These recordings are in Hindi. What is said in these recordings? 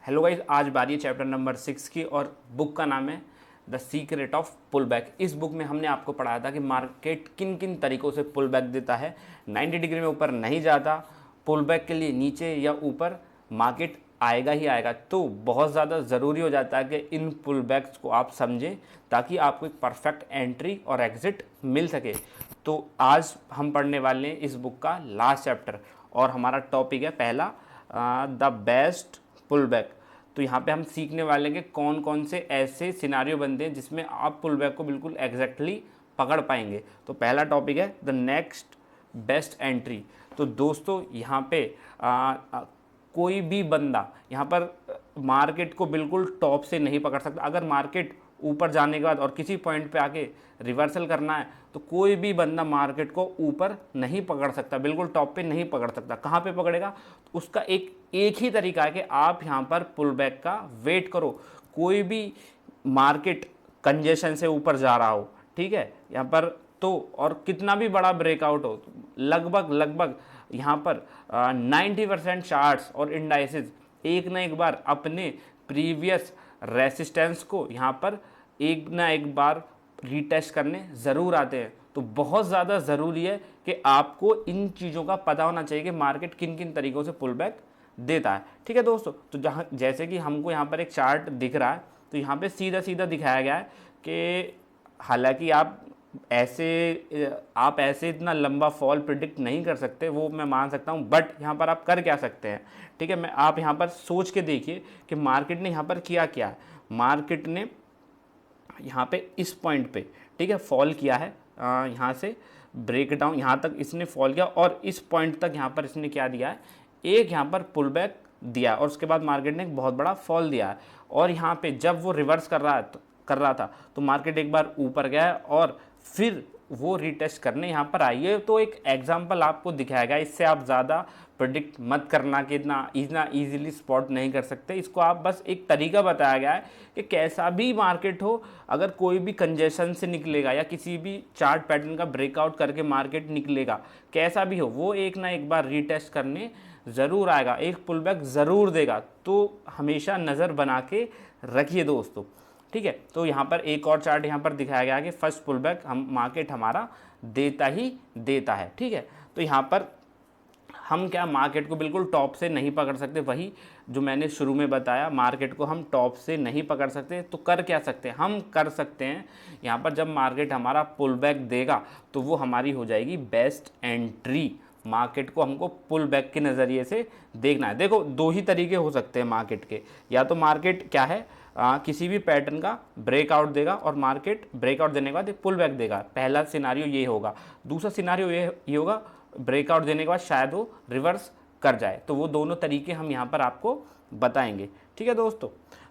हेलो गाइस, आज बारी है चैप्टर नंबर 6 की और बुक का नाम है the secret of pull back. इस बुक में हमने आपको पढ़ाया था कि मार्केट किन किन तरीक़ों से पुल बैक देता है। 90 डिग्री में ऊपर नहीं जाता, पुल बैक के लिए नीचे या ऊपर मार्केट आएगा ही आएगा। तो बहुत ज़्यादा ज़रूरी हो जाता है कि इन पुल बैक्स को आप समझें ताकि आपको एक परफेक्ट एंट्री और एग्ज़िट मिल सके। तो आज हम पढ़ने वाले हैं इस बुक का लास्ट चैप्टर और हमारा टॉपिक है पहला द बेस्ट पुल बैक। तो यहाँ पे हम सीखने वाले हैं कि कौन कौन से ऐसे सिनारियो बनते हैं जिसमें आप पुल बैक को बिल्कुल एग्जैक्टली पकड़ पाएंगे। तो पहला टॉपिक है द नेक्स्ट बेस्ट एंट्री। तो दोस्तों यहाँ पे कोई भी बंदा यहाँ पर मार्केट को बिल्कुल टॉप से नहीं पकड़ सकता। अगर मार्केट ऊपर जाने के बाद और किसी पॉइंट पे आके रिवर्सल करना है तो कोई भी बंदा मार्केट को ऊपर नहीं पकड़ सकता, बिल्कुल टॉप पे नहीं पकड़ सकता। कहाँ पे पकड़ेगा? उसका एक ही तरीका है कि आप यहाँ पर पुल बैक का वेट करो। कोई भी मार्केट कंजेशन से ऊपर जा रहा हो, ठीक है, यहाँ पर तो और कितना भी बड़ा ब्रेकआउट हो, लगभग यहाँ पर 90% चार्ट्स और इंडाइसेस एक ना एक बार अपने प्रीवियस रेसिस्टेंस को यहाँ पर एक ना एक बार रीटेस्ट करने ज़रूर आते हैं। तो बहुत ज़्यादा ज़रूरी है कि आपको इन चीज़ों का पता होना चाहिए कि मार्केट किन किन तरीक़ों से पुल बैक देता है। ठीक है दोस्तों, तो जहाँ जैसे कि हमको यहाँ पर एक चार्ट दिख रहा है, तो यहाँ पे सीधा सीधा दिखाया गया है कि हालांकि आप ऐसे इतना लंबा फॉल प्रिडिक्ट नहीं कर सकते, वो मैं मान सकता हूँ, बट यहाँ पर आप कर क्या सकते हैं, ठीक है। आप यहाँ पर सोच के देखिए कि मार्केट ने यहाँ पर किया क्या है। मार्केट ने यहाँ पे इस पॉइंट पे, ठीक है, फॉल किया है, यहाँ से ब्रेक डाउन यहाँ तक इसने फॉल किया और इस पॉइंट तक यहाँ पर इसने क्या दिया है, एक यहाँ पर पुल बैक दिया और उसके बाद मार्केट ने एक बहुत बड़ा फॉल दिया है। और यहाँ पे जब वो रिवर्स कर रहा था तो मार्केट एक बार ऊपर गया है और फिर वो रीटेस्ट करने यहाँ पर आई है। तो एक एग्जांपल आपको दिखाया गया, इससे आप ज़्यादा प्रेडिक्ट मत करना कि इतना ईजिली स्पॉट नहीं कर सकते। इसको आप बस एक तरीका बताया गया है कि कैसा भी मार्केट हो, अगर कोई भी कंजेशन से निकलेगा या किसी भी चार्ट पैटर्न का ब्रेकआउट करके मार्केट निकलेगा, कैसा भी हो, वो एक ना एक बार रीटेस्ट करने ज़रूर आएगा, एक पुल बैक ज़रूर देगा। तो हमेशा नज़र बना के रखिए दोस्तों, ठीक है। तो यहाँ पर एक और चार्ट यहाँ पर दिखाया गया है कि फर्स्ट पुल बैक मार्केट हमारा देता ही देता है, ठीक है। तो यहाँ पर हम क्या मार्केट को बिल्कुल टॉप से नहीं पकड़ सकते, वही जो मैंने शुरू में बताया, मार्केट को हम टॉप से नहीं पकड़ सकते। तो कर क्या सकते हैं? हम कर सकते हैं यहाँ पर जब मार्केट हमारा पुल बैक देगा तो वो हमारी हो जाएगी बेस्ट एंट्री। मार्केट को हमको पुल बैक के नज़रिए से देखना है। देखो, दो ही तरीके हो सकते हैं मार्केट के, या तो मार्केट क्या है किसी भी पैटर्न का ब्रेकआउट देगा और मार्केट ब्रेकआउट देने के बाद एक पुल बैक देगा, पहला सिनारियो ये होगा। दूसरा सिनारियो ये होगा, ब्रेकआउट देने के बाद शायद वो रिवर्स कर जाए। तो वो दोनों तरीके हम यहाँ पर आपको बताएंगे, ठीक है दोस्तों।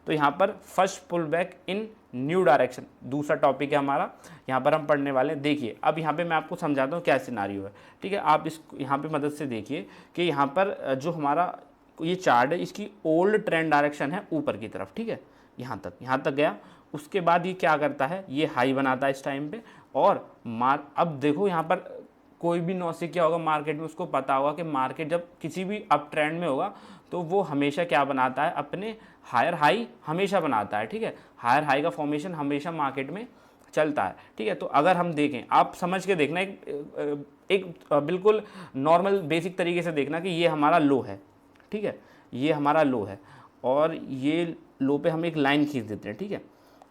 तो यहाँ पर first pull back in new direction दूसरा टॉपिक है हमारा, यहाँ पर हम पढ़ने वाले हैं। देखिए, अब यहाँ पे मैं आपको समझाता हूँ क्या सिनारियो है, ठीक है। आप इस यहाँ पे मदद से देखिए कि यहाँ पर जो हमारा ये चार्ट है, इसकी ओल्ड ट्रेंड डायरेक्शन है ऊपर की तरफ, ठीक है, यहाँ तक गया। उसके बाद ये क्या करता है, ये हाई बनाता है इस टाइम पे और अब देखो यहाँ पर कोई भी नौसे क्या होगा मार्केट में, उसको पता होगा कि मार्केट जब किसी भी अप ट्रेंड में होगा तो वो हमेशा क्या बनाता है, अपने हायर हाई हमेशा बनाता है, ठीक है। हायर हाई का फॉर्मेशन हमेशा मार्केट में चलता है, ठीक है। तो अगर हम देखें, आप समझ के देखना, एक बिल्कुल नॉर्मल बेसिक तरीके से देखना कि ये हमारा लो है, ठीक है, ये हमारा लो है और ये लो पे हम एक लाइन खींच देते हैं, ठीक है।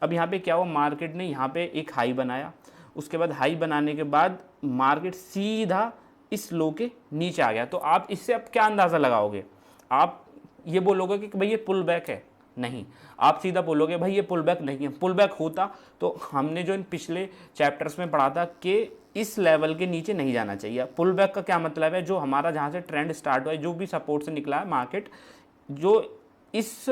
अब यहाँ पे क्या हुआ, मार्केट ने यहाँ पे एक हाई बनाया, उसके बाद हाई बनाने के बाद मार्केट सीधा इस लो के नीचे आ गया। तो आप इससे अब क्या अंदाज़ा लगाओगे? आप ये बोलोगे कि भाई ये पुल बैक है? नहीं, आप सीधा बोलोगे भाई ये पुल बैक नहीं है। पुल बैक होता तो हमने जो इन पिछले चैप्टर्स में पढ़ा था कि इस लेवल के नीचे नहीं जाना चाहिए। पुल बैक का क्या मतलब है, जो हमारा जहाँ से ट्रेंड स्टार्ट हुआ है, जो भी सपोर्ट से निकला है मार्केट, जो इस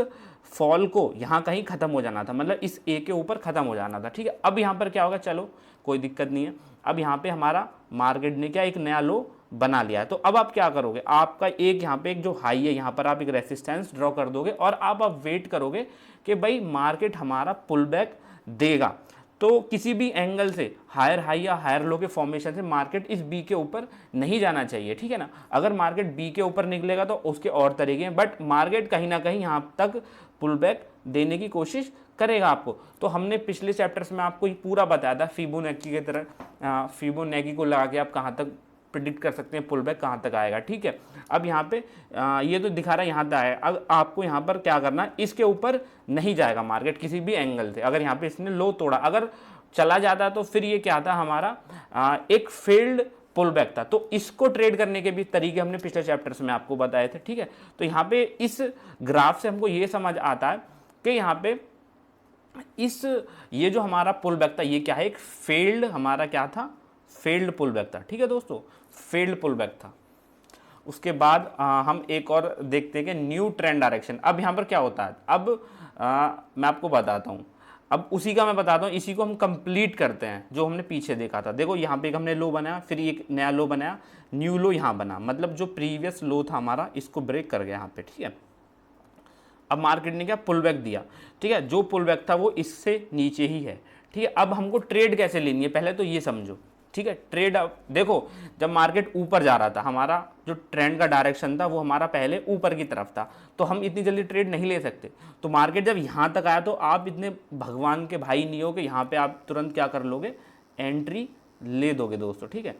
फॉल को यहाँ कहीं ख़त्म हो जाना था, मतलब इस ए के ऊपर ख़त्म हो जाना था, ठीक है। अब यहाँ पर क्या होगा, चलो कोई दिक्कत नहीं है, अब यहाँ पे हमारा मार्केट ने क्या एक नया लो बना लिया है। तो अब आप क्या करोगे, आपका एक यहाँ पे एक जो हाई है, यहाँ पर आप एक रेसिस्टेंस ड्रॉ कर दोगे और आप वेट करोगे कि भाई मार्केट हमारा पुल बैक देगा। तो किसी भी एंगल से हायर हाई या हायर लो के फॉर्मेशन से मार्केट इस बी के ऊपर नहीं जाना चाहिए, ठीक है ना। अगर मार्केट बी के ऊपर निकलेगा तो उसके और तरीके हैं, बट मार्केट कहीं ना कहीं यहाँ तक पुल बैक देने की कोशिश करेगा आपको। तो हमने पिछले चैप्टर्स में आपको ये पूरा बताया था फिबोनाची की तरह, फिबोनाची को लगा के आप कहाँ तक प्रिडिक्ट कर सकते हैं पुल बैक कहाँ तक आएगा, ठीक है। अब यहाँ पे ये तो दिखा रहा है यहाँ तक आएगा। अब आपको यहाँ पर क्या करना है, इसके ऊपर नहीं जाएगा मार्केट किसी भी एंगल से। अगर यहाँ पे इसने लो तोड़ा, अगर चला जाता तो फिर ये क्या था हमारा एक फेल्ड पुल बैक था। तो इसको ट्रेड करने के भी तरीके हमने पिछले चैप्टर्स में आपको बताए थे, ठीक है। तो यहाँ पे इस ग्राफ से हमको ये समझ आता है कि यहाँ पे ये जो हमारा पुल बैक था ये क्या है, एक फेल्ड हमारा क्या था, फेल्ड पुल बैक था, ठीक है दोस्तों, फेल्ड पुल बैक था। उसके बाद हम एक और देखते हैं कि न्यू ट्रेंड डायरेक्शन। अब यहाँ पर क्या होता है, अब मैं आपको बताता हूँ, अब उसी का मैं बताता हूँ, इसी को हम कंप्लीट करते हैं जो हमने पीछे देखा था। देखो यहाँ पे एक हमने लो बनाया, फिर एक नया लो बनाया, न्यू लो यहाँ बना, मतलब जो प्रीवियस लो था हमारा इसको ब्रेक कर गया यहाँ पे, ठीक है। अब मार्केट ने क्या पुल बैक दिया, ठीक है, जो पुल बैक था वो इससे नीचे ही है, ठीक है। अब हमको ट्रेड कैसे लेनी है पहले तो ये समझो, ठीक है। ट्रेड, अब देखो जब मार्केट ऊपर जा रहा था, हमारा जो ट्रेंड का डायरेक्शन था वो हमारा पहले ऊपर की तरफ था, तो हम इतनी जल्दी ट्रेड नहीं ले सकते। तो मार्केट जब यहाँ तक आया तो आप इतने भगवान के भाई नहीं हो कि यहाँ पे आप तुरंत क्या कर लोगे, एंट्री ले दोगे दोस्तों, ठीक है।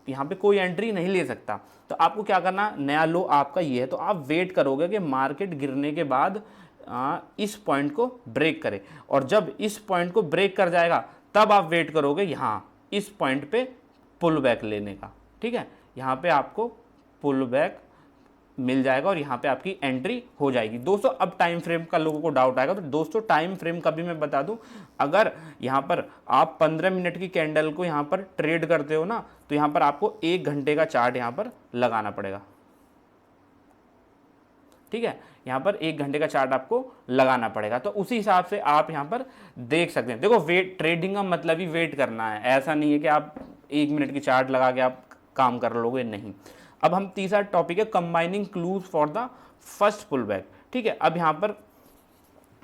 यहाँ पे कोई एंट्री नहीं ले सकता। तो आपको क्या करना, नया लो आपका ये है, तो आप वेट करोगे कि मार्केट गिरने के बाद इस पॉइंट को ब्रेक करे, और जब इस पॉइंट को ब्रेक कर जाएगा तब आप वेट करोगे यहाँ इस पॉइंट पे पुल बैक लेने का, ठीक है। यहाँ पे आपको पुल बैक मिल जाएगा और यहाँ पे आपकी एंट्री हो जाएगी दोस्तों। अब टाइम फ्रेम का लोगों को डाउट आएगा, तो दोस्तों टाइम फ्रेम का भी मैं बता दूं, अगर यहाँ पर आप 15 मिनट की कैंडल को यहाँ पर ट्रेड करते हो ना, तो यहाँ पर आपको 1 घंटे का चार्ट यहाँ पर लगाना पड़ेगा, ठीक है। यहाँ पर 1 घंटे का चार्ट आपको लगाना पड़ेगा, तो उसी हिसाब से आप यहाँ पर देख सकते हैं। देखो वेट, ट्रेडिंग का मतलब ही वेट करना है, ऐसा नहीं है कि आप 1 मिनट की चार्ट लगा के आप काम कर लोगे, नहीं। अब हम तीसरा टॉपिक है combining clues for the first pull back, ठीक है। अब यहाँ पर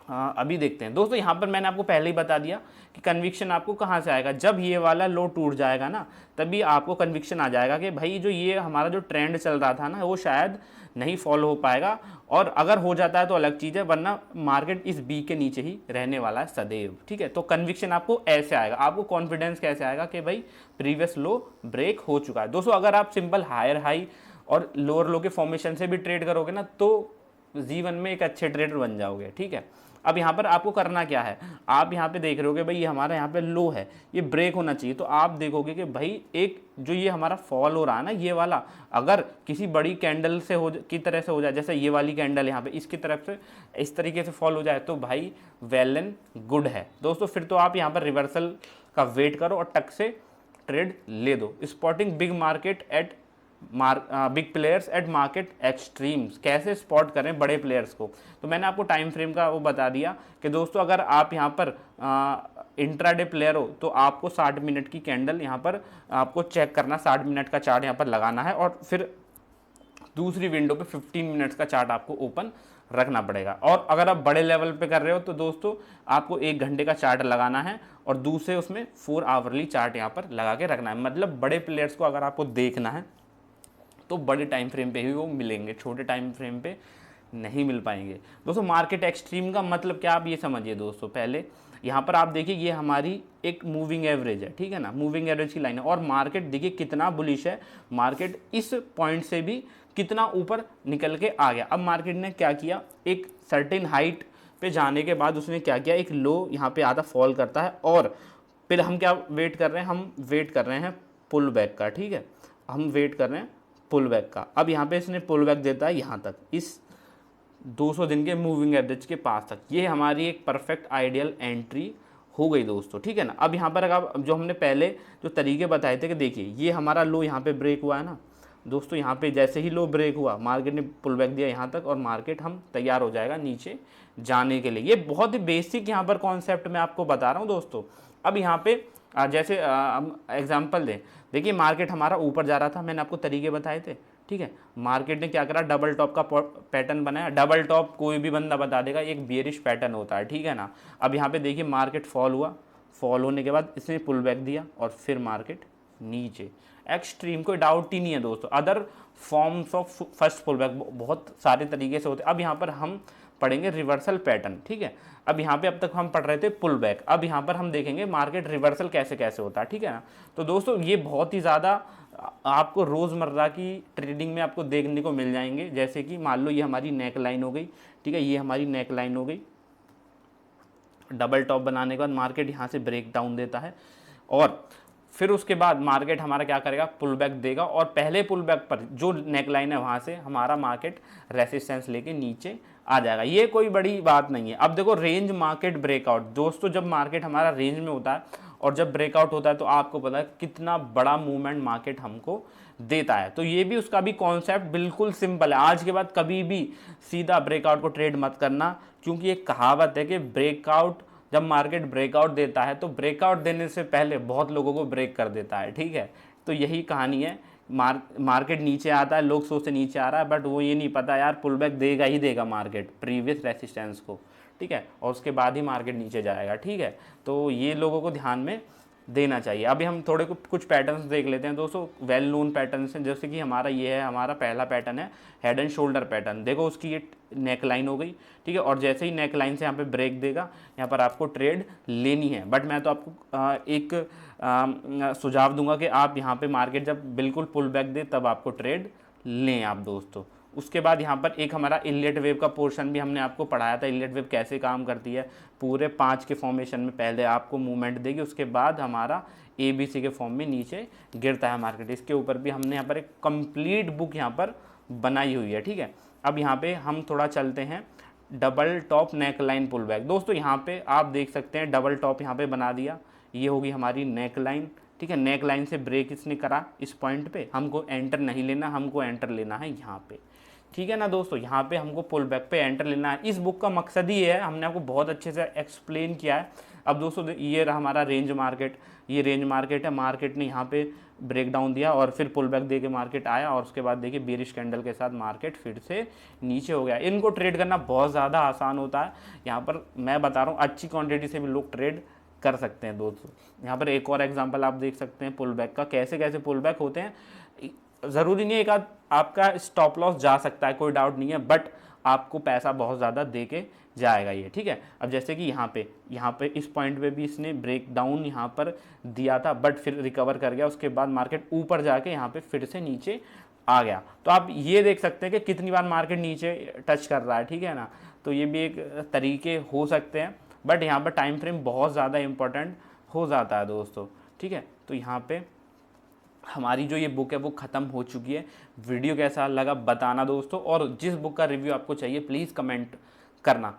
अभी देखते हैं दोस्तों, यहाँ पर मैंने आपको पहले ही बता दिया कि कन्विक्शन आपको कहाँ से आएगा, जब ये वाला लो टूट जाएगा ना तभी आपको कन्विक्शन आ जाएगा कि भाई जो ये हमारा जो ट्रेंड चल रहा था ना वो शायद नहीं फॉलो हो पाएगा, और अगर हो जाता है तो अलग चीज़ है, वरना मार्केट इस बी के नीचे ही रहने वाला है सदैव, ठीक है। तो कन्विक्शन आपको ऐसे आएगा, आपको कॉन्फिडेंस कैसे आएगा कि भाई प्रीवियस लो ब्रेक हो चुका है। दोस्तों अगर आप सिंपल हायर हाई और लोअर लो के फॉर्मेशन से भी ट्रेड करोगे ना तो जीवन में एक अच्छे ट्रेडर बन जाओगे, ठीक है। अब यहाँ पर आपको करना क्या है, आप यहाँ पे देख रहे होगे भाई ये हमारा यहाँ पे लो है, ये ब्रेक होना चाहिए, तो आप देखोगे कि भाई एक जो ये हमारा फॉल हो रहा है ना ये वाला, अगर किसी बड़ी कैंडल से की तरह से हो जाए, जैसे ये वाली कैंडल यहाँ पे इसकी तरफ से इस तरीके से फॉल हो जाए, तो भाई वेल एंड गुड है दोस्तों। फिर तो आप यहाँ पर रिवर्सल का वेट करो और टक से ट्रेड ले दो। Spotting big market at big players eight market extremes, कैसे स्पॉट करें बड़े प्लेयर्स को, तो मैंने आपको टाइम फ्रेम का वो बता दिया कि दोस्तों अगर आप यहाँ पर इंट्राडे प्लेयर हो तो आपको 60 मिनट की कैंडल यहाँ पर आपको चेक करना, 60 मिनट का चार्ट यहाँ पर लगाना है, और फिर दूसरी विंडो पे 15 मिनट्स का चार्ट आपको ओपन रखना पड़ेगा। और अगर आप बड़े लेवल पे कर रहे हो तो दोस्तों आपको 1 घंटे का चार्ट लगाना है और दूसरे उसमें 4 आवरली चार्ट यहाँ पर लगा के रखना है। मतलब बड़े प्लेयर्स को अगर आपको देखना है तो बड़े टाइम फ्रेम पे ही वो मिलेंगे, छोटे टाइम फ्रेम पे नहीं मिल पाएंगे दोस्तों। मार्केट एक्सट्रीम का मतलब क्या, आप ये समझिए दोस्तों। पहले यहाँ पर आप देखिए ये हमारी एक मूविंग एवरेज है, ठीक है ना, मूविंग एवरेज की लाइन है, और मार्केट देखिए कितना बुलिश है, मार्केट इस पॉइंट से भी कितना ऊपर निकल के आ गया। अब मार्केट ने क्या किया, एक सर्टेन हाइट पे जाने के बाद उसने क्या किया, एक लो यहाँ पे आता फॉल करता है, और फिर हम क्या वेट कर रहे हैं, हम वेट कर रहे हैं पुल बैक का, ठीक है, हम वेट कर रहे हैं पुल बैक का। अब यहाँ पे इसने पुल बैक देता है यहाँ तक, इस 200 दिन के मूविंग एवरेज के पास तक, ये हमारी एक परफेक्ट आइडियल एंट्री हो गई दोस्तों, ठीक है ना। अब यहाँ पर अगर जो हमने पहले जो तरीके बताए थे कि देखिए ये हमारा लो यहाँ पे ब्रेक हुआ है ना दोस्तों, यहाँ पे जैसे ही लो ब्रेक हुआ मार्केट ने पुल बैक दिया यहाँ तक, और मार्केट हम तैयार हो जाएगा नीचे जाने के लिए। ये बहुत ही बेसिक यहाँ पर कॉन्सेप्ट मैं आपको बता रहा हूँ दोस्तों। अब यहाँ पे जैसे हम एग्जाम्पल दें, देखिए मार्केट हमारा ऊपर जा रहा था, मैंने आपको तरीके बताए थे, ठीक है। मार्केट ने क्या करा, डबल टॉप का पैटर्न बनाया। डबल टॉप कोई भी बंदा बता देगा एक बियरिश पैटर्न होता है, ठीक है ना। अब यहाँ पे देखिए मार्केट फॉल हुआ, फॉल होने के बाद इसने पुल बैक दिया और फिर मार्केट नीचे। एक्सट्रीम, कोई डाउट ही नहीं है दोस्तों। Other forms of first pull back बहुत सारे तरीके से होते हैं। अब यहाँ पर हम पढ़ेंगे रिवर्सल पैटर्न, ठीक है। अब यहाँ पे अब तक हम पढ़ रहे थे पुल बैक, अब यहाँ पर हम देखेंगे मार्केट रिवर्सल कैसे कैसे होता है, ठीक है ना। तो दोस्तों ये बहुत ही ज़्यादा आपको रोज़मर्रा की ट्रेडिंग में आपको देखने को मिल जाएंगे। जैसे कि मान लो ये हमारी नेक लाइन हो गई, ठीक है, ये हमारी नेक लाइन हो गई। डबल टॉप बनाने के बाद मार्केट यहाँ से ब्रेक डाउन देता है और फिर उसके बाद मार्केट हमारा क्या करेगा, पुल बैक देगा और पहले पुल बैक पर जो नेकलाइन है वहाँ से हमारा मार्केट रेसिस्टेंस लेके नीचे आ जाएगा। ये कोई बड़ी बात नहीं है। अब देखो रेंज मार्केट ब्रेकआउट, दोस्तों जब मार्केट हमारा रेंज में होता है और जब ब्रेकआउट होता है तो आपको पता है कितना बड़ा मूवमेंट मार्केट हमको देता है। तो ये भी उसका भी कॉन्सेप्ट बिल्कुल सिंपल है। आज के बाद कभी भी सीधा ब्रेकआउट को ट्रेड मत करना, क्योंकि एक कहावत है कि ब्रेकआउट, जब मार्केट ब्रेकआउट देता है तो ब्रेकआउट देने से पहले बहुत लोगों को ब्रेक कर देता है, ठीक है। तो यही कहानी है। मार्केट नीचे आता है, लोग सोचते नीचे आ रहा है, बट वो ये नहीं पता यार पुल बैक देगा ही देगा मार्केट प्रीवियस रेसिस्टेंस को, ठीक है, और उसके बाद ही मार्केट नीचे जाएगा, ठीक है। तो ये लोगों को ध्यान में देना चाहिए। अभी हम थोड़े कुछ पैटर्न्स देख लेते हैं दोस्तों, वेल नोन पैटर्न्स हैं। जैसे कि हमारा ये है, हमारा पहला पैटर्न है हेड एंड शोल्डर पैटर्न। देखो उसकी ये नेक लाइन हो गई, ठीक है, और जैसे ही नेक लाइन से यहाँ पे ब्रेक देगा, यहाँ पर आपको ट्रेड लेनी है। बट मैं तो आपको एक सुझाव दूंगा कि आप यहाँ पे मार्केट जब बिल्कुल पुल बैक दे तब आपको ट्रेड लें आप दोस्तों। उसके बाद यहाँ पर एक हमारा इनलेट वेव का पोर्शन भी हमने आपको पढ़ाया था, इनलेट वेव कैसे काम करती है। पूरे 5 के फॉर्मेशन में पहले आपको मूवमेंट देगी, उसके बाद हमारा ABC के फॉर्म में नीचे गिरता है मार्केट। इसके ऊपर भी हमने यहाँ पर एक कंप्लीट बुक यहाँ पर बनाई हुई है, ठीक है। अब यहाँ पे हम थोड़ा चलते हैं double top neck line pull back. दोस्तों यहाँ पे आप देख सकते हैं डबल टॉप यहाँ पे बना दिया, ये होगी हमारी नेक लाइन, ठीक है। नेक लाइन से ब्रेक इसने करा इस पॉइंट पे, हमको एंटर नहीं लेना, हमको एंटर लेना है यहाँ पे, ठीक है ना दोस्तों। यहाँ पे हमको पुल बैक पे एंटर लेना है। इस बुक का मकसद ही है, हमने आपको बहुत अच्छे से एक्सप्लेन किया है। अब दोस्तों ये रहा हमारा रेंज मार्केट, ये रेंज मार्केट है। मार्केट ने यहाँ पे ब्रेक डाउन दिया और फिर पुल बैक दे के मार्केट आया और उसके बाद देखिए बेरिश कैंडल के साथ मार्केट फिर से नीचे हो गया। इनको ट्रेड करना बहुत ज़्यादा आसान होता है। यहाँ पर मैं बता रहा हूँ अच्छी क्वान्टिटी से भी लोग ट्रेड कर सकते हैं दोस्तों। यहाँ पर एक और एग्जाम्पल आप देख सकते हैं पुल बैक का, कैसे कैसे पुल बैक होते हैं। ज़रूरी नहीं है एक आध आपका स्टॉप लॉस जा सकता है, कोई डाउट नहीं है, बट आपको पैसा बहुत ज़्यादा दे के जाएगा ये, ठीक है। अब जैसे कि यहाँ पे इस पॉइंट पे भी इसने ब्रेक डाउन यहाँ पर दिया था, बट फिर रिकवर कर गया। उसके बाद मार्केट ऊपर जाके यहाँ पे फिर से नीचे आ गया। तो आप ये देख सकते हैं कि कितनी बार मार्केट नीचे टच कर रहा है, ठीक है ना। तो ये भी एक तरीके हो सकते हैं, बट यहाँ पर टाइम फ्रेम बहुत ज़्यादा इंपॉर्टेंट हो जाता है दोस्तों, ठीक है। तो यहाँ पे हमारी जो ये बुक है वो ख़त्म हो चुकी है। वीडियो कैसा लगा बताना दोस्तों, और जिस बुक का रिव्यू आपको चाहिए प्लीज़ कमेंट करना।